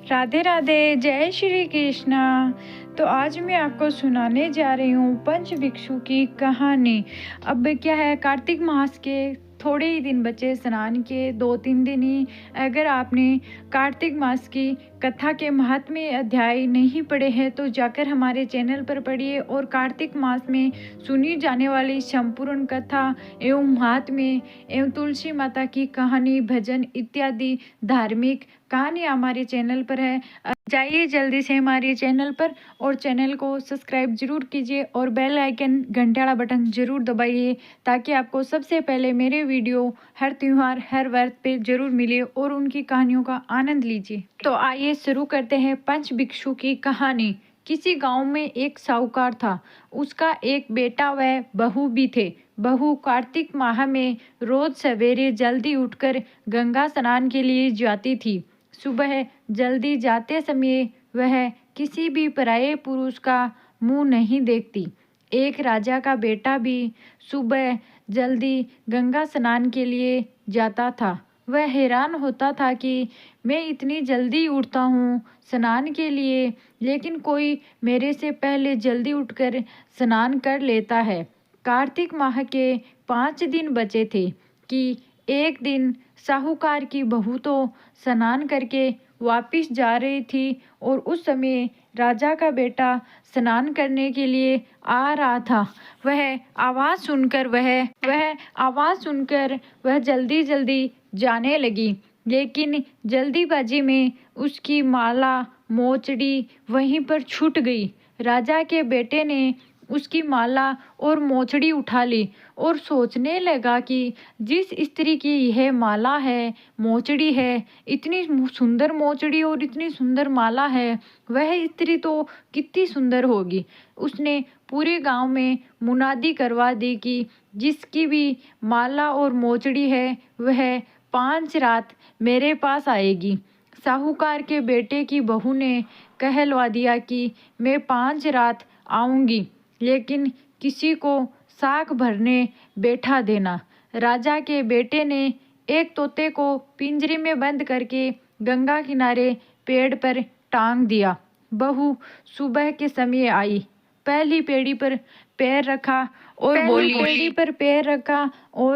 राधे राधे, जय श्री कृष्णा। तो आज मैं आपको सुनाने जा रही हूँ पंच भिक्षु की कहानी। अब क्या है, कार्तिक मास के थोड़े ही दिन बचे स्नान के, 2-3 दिन ही। अगर आपने कार्तिक मास की कथा के महात्म्य अध्याय नहीं पढ़े हैं तो जाकर हमारे चैनल पर पढ़िए और कार्तिक मास में सुनी जाने वाली संपूर्ण कथा एवं महात्म्य एवं तुलसी माता की कहानी, भजन इत्यादि धार्मिक कहानी हमारे चैनल पर है। जाइए जल्दी से हमारे चैनल पर और चैनल को सब्सक्राइब जरूर कीजिए और बेल आइकन घंटे वाला बटन जरूर दबाइए ताकि आपको सबसे पहले मेरे वीडियो हर त्योहार हर व्रत पे जरूर मिले और उनकी कहानियों का आनंद लीजिए। तो आइए शुरू करते हैं पंच भिक्षु की कहानी। किसी गांव में एक साहूकार था। उसका एक बेटा व बहू भी थे। बहू कार्तिक माह में रोज सवेरे जल्दी उठकर गंगा स्नान के लिए जाती थी। सुबह जल्दी जाते समय वह किसी भी पराये पुरुष का मुंह नहीं देखती। एक राजा का बेटा भी सुबह जल्दी गंगा स्नान के लिए जाता था। वह हैरान होता था कि मैं इतनी जल्दी उठता हूँ स्नान के लिए, लेकिन कोई मेरे से पहले जल्दी उठकर स्नान कर लेता है। कार्तिक माह के 5 दिन बचे थे कि एक दिन साहूकार की बहू तो स्नान करके वापिस जा रही थी और उस समय राजा का बेटा स्नान करने के लिए आ रहा था। वह आवाज़ सुनकर वह जल्दी जल्दी जाने लगी, लेकिन जल्दीबाजी में उसकी माला मोचड़ी वहीं पर छूट गई। राजा के बेटे ने उसकी माला और मोचड़ी उठा ली और सोचने लगा कि जिस स्त्री की यह माला है, मोचड़ी है, इतनी सुंदर मोचड़ी और इतनी सुंदर माला है, वह स्त्री तो कितनी सुंदर होगी। उसने पूरे गांव में मुनादी करवा दी कि जिसकी भी माला और मोचड़ी है वह 5 रात मेरे पास आएगी। साहूकार के बेटे की बहू ने कहलवा दिया कि मैं 5 रात आऊंगी, लेकिन किसी को साग भरने बैठा देना। राजा के बेटे ने एक तोते को पिंजरे में बंद करके गंगा किनारे पेड़ पर टांग दिया। बहू सुबह के समय आई, पहली पेड़ी पर पैर रखा और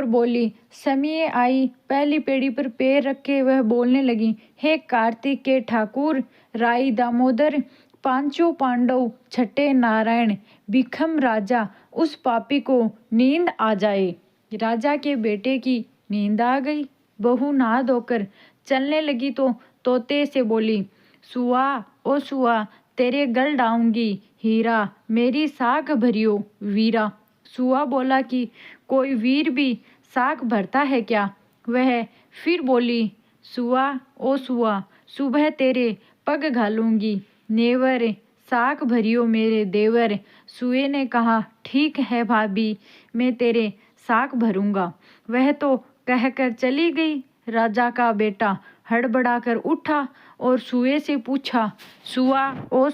बोली। समय आई, पहली पेड़ी पर पैर रख के वह बोलने लगी, हे कार्तिक के ठाकुर, राई दामोदर, पांचों पांडव, छठे नारायण, भिखम राजा, उस पापी को नींद आ जाए। राजा के बेटे की नींद आ गई। बहू नहा धोकर चलने लगी तो तोते से बोली, सुआ ओ सुआ, तेरे गल डाऊंगी हीरा, मेरी साख भरियो वीरा। सुआ बोला कि कोई वीर भी साख भरता है क्या? वह फिर बोली, सुआ ओ सुआ, सुबह तेरे पग घालूंगी नेवर, साख भरियो मेरे देवर। सुए ने कहा, ठीक है भाभी, मैं तेरे साख भरूंगा। वह तो कहकर चली गई। राजा का बेटा हड़बड़ाकर उठा और सुए से पूछा, सुआ ओ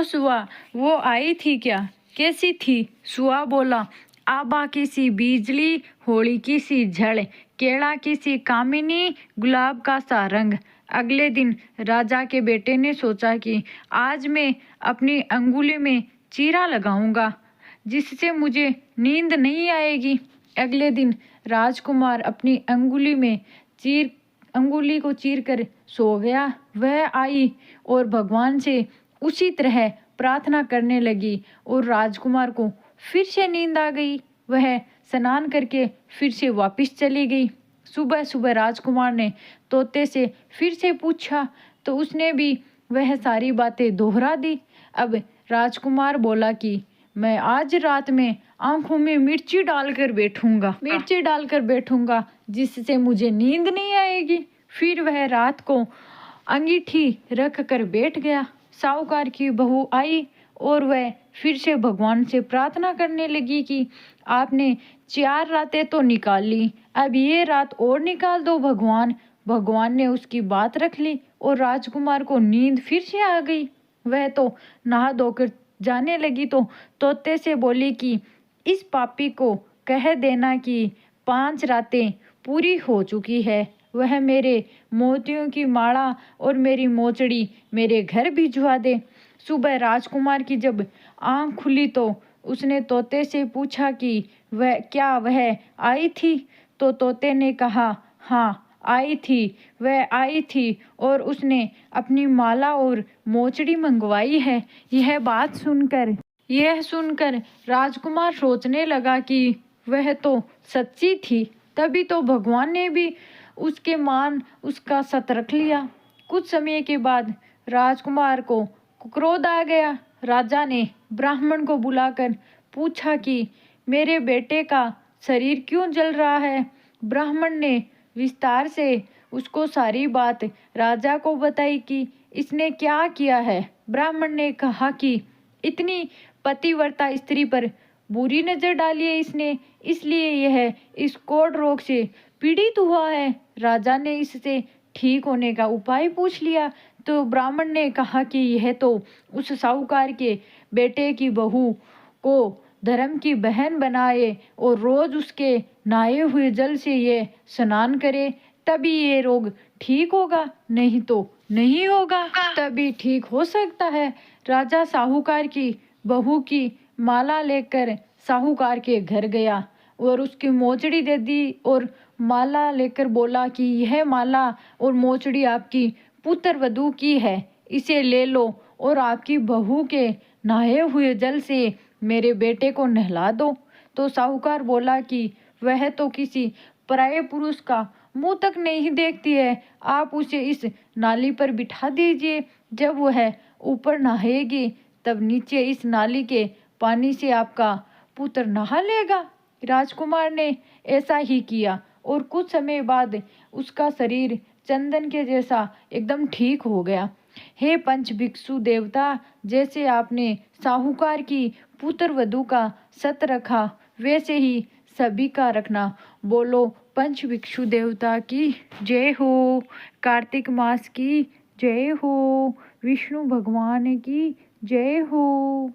सुआ, वो आई थी क्या? कैसी थी? सुआ बोला, आबा की सी बिजली, होली की सी झड़, केला की सी कामिनी, गुलाब का सा रंग। अगले दिन राजा के बेटे ने सोचा कि आज मैं अपनी अंगुली में चीरा लगाऊंगा जिससे मुझे नींद नहीं आएगी। अगले दिन राजकुमार अपनी अंगुली को चीर कर सो गया। वह आई और भगवान से उसी तरह प्रार्थना करने लगी और राजकुमार को फिर से नींद आ गई। वह स्नान करके फिर से वापस चली गई। सुबह सुबह राजकुमार ने तोते से फिर से पूछा तो उसने भी वह सारी बातें दोहरा दी। अब राजकुमार बोला कि मैं आज रात में आंखों में मिर्ची डालकर बैठूंगा जिससे मुझे नींद नहीं आएगी। फिर वह रात को अंगीठी रख कर बैठ गया। साहूकार की बहू आई और वह फिर से भगवान से प्रार्थना करने लगी कि आपने 4 रातें तो निकाल ली, अब ये रात और निकाल दो भगवान। भगवान ने उसकी बात रख ली और राजकुमार को नींद फिर से आ गई। वह तो नहा धोकर जाने लगी तो तोते से बोली कि इस पापी को कह देना कि 5 रातें पूरी हो चुकी है, वह मेरे मोतियों की माला और मेरी मोचड़ी मेरे घर भिजवा दे। सुबह राजकुमार की जब आंख खुली तो उसने तोते से पूछा कि वह आई थी। तो तोते ने कहा, हाँ आई थी, वह आई थी और उसने अपनी माला और मोचड़ी मंगवाई है। यह सुनकर राजकुमार सोचने लगा कि वह तो सच्ची थी, तभी तो भगवान ने भी उसका सत रख लिया। कुछ समय के बाद राजकुमार को क्रोध आ गया। राजा ने ब्राह्मण को बुलाकर पूछा कि मेरे बेटे का शरीर क्यों जल रहा है। ब्राह्मण ने विस्तार से उसको सारी बात राजा को बताई कि इसने क्या किया है। ब्राह्मण ने कहा कि इतनी पतिव्रता स्त्री पर बुरी नजर डाली है इसने, इसलिए यह इस कोढ़ रोग से पीड़ित हुआ है। राजा ने इससे ठीक होने का उपाय पूछ लिया तो ब्राह्मण ने कहा कि यह तो उस साहूकार के बेटे की बहू को धर्म की बहन बनाए और रोज उसके नहाए हुए जल से ये स्नान करे, तभी ये रोग ठीक होगा, नहीं तो नहीं होगा। तभी ठीक हो सकता है। राजा साहूकार की बहू की माला लेकर साहूकार के घर गया और उसकी मोचड़ी दे दी और माला लेकर बोला कि यह माला और मोचड़ी आपकी पुत्र वधू की है, इसे ले लो और आपकी बहू के नहाए हुए जल से मेरे बेटे को नहला दो। तो साहूकार बोला कि वह तो किसी पराये पुरुष का मुंह तक नहीं देखती है, आप उसे इस नाली पर बिठा दीजिए। जब वह ऊपर नहाएगी तब नीचे इस नाली के पानी से आपका पुत्र नहा लेगा। राजकुमार ने ऐसा ही किया और कुछ समय बाद उसका शरीर चंदन के जैसा एकदम ठीक हो गया। हे पंच भिक्षु देवता, जैसे आपने साहूकार की पुत्र वधू का सत रखा वैसे ही सभी का रखना। बोलो पंच भिक्षु देवता की जय हो, कार्तिक मास की जय हो, विष्णु भगवान की जय हो।